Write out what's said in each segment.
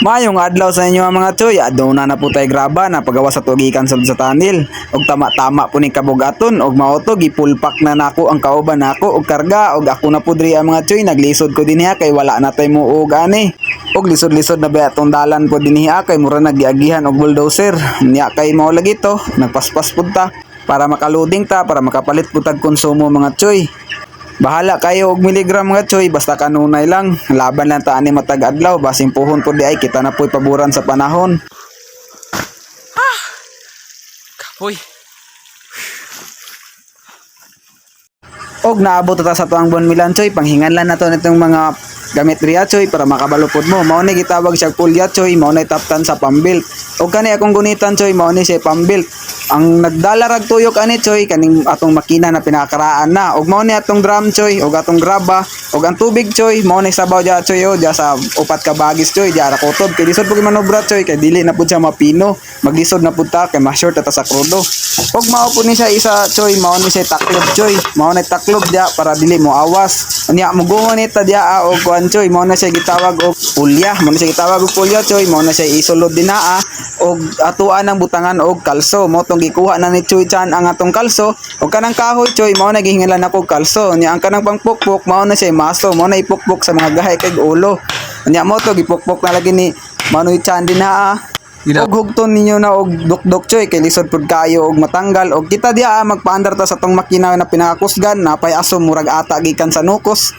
Mayong adlaw sa inyo mga choy, aduna na po tay graba na pagawa sa tugikan sa tanil. Og tama-tama po ni kabugaton og maoto gipulpak na nako ang kauban nako og karga og ako na po diri ang mga choy naglisod ko dinhi kay wala na tay muog ani. Og lisod-lisod na ba atong dalan po dinhi kay mura nagiagihan og bulldozer. Nya kay mao lagi to, nagpaspas pud ta para makaluding ta para makapalit pud tag konsumo mga choy. Bahala kayo og miligram nga choy basta kanunay lang. Laban lang ta ani matag adlaw basin puhon po di ay kita na po'y paboran sa panahon. Kapoy. Og naabot ta sa tuang buwan milan choy panghingan lang nato nitong mga gamit riya choy para makabalupod mo. Mao ni gitawag siya pulya choy, mao ni taptan sa pambilt. Og kani akong gunitan choy mao ni siya pambilt. Ang nagdala rag tuyok ani choy kaning atong makina na pinakaraan na og mao ni atong drum choy og atong graba og ang tubig choy mao ni sabaw dia choy dia sa upat ka bagis choy dia ra kutob kay lisod pug manobra choy kay dili na pud siya mapino maglisod na pud ta kay ma-short ta sa krudo og mao pud ni siya isa choy mao ni siya taklob choy mao ni taklob dia para dili mo awas unya mugungon ni ta dia og kuan choy mao na siya gitawag og pulya mao na siya gitawag og pulya choy mao na siya isulod dinaa og atuan ang butangan og kalso mao gikuha na ni Choy Chan ang atong kalso o kanang kahoy choy mao na gihingalan ako kalso nya ang kanang pangpukpok mao na siya maso mao na ipukpok sa mga gahay kay ulo nya mo to gipukpok na lagi ni Manoy Chan dinha og hugton ninyo na og dukdok choy kay lisod pud kayo og matanggal og kita diha magpaandar ta sa tong makina na pinakakusgan napay aso murag ata gikan sa nukos.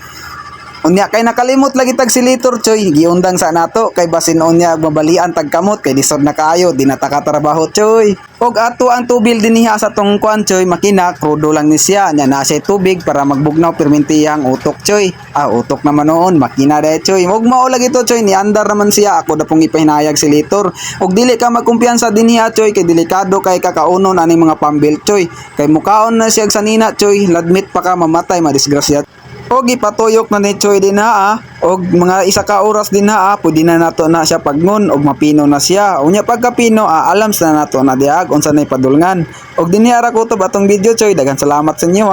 Unya kay nakalimot lagi tag silitor choy giundang sa nato kay basin unya mabalian tag kamot kay lisod na kayo di na ta katrabaho choy og ato ang tubil dinhi sa tong kuan choy makina krudo lang ni siya nya na siya tubig para magbugnaw permintiyang utok choy utok naman noon makina day choy og mao lagi to choy ni andar naman siya ako da pong ipahinayag silitor og dili ka magkumpiyansa dinhi choy kay delikado kay kakaunon aning mga pambil choy kay mukaon na siya sanina choy ladmit pa ka mamatay madisgrasya. Og ipatuyok na ni Choy din og mga isa ka oras din pwede na nato na siya pagnon og mapino na siya unya pagkapino alam sa nato na diag unsa nay padulngan og dinhi ara ko to batong video Choy daghang salamat sa inyo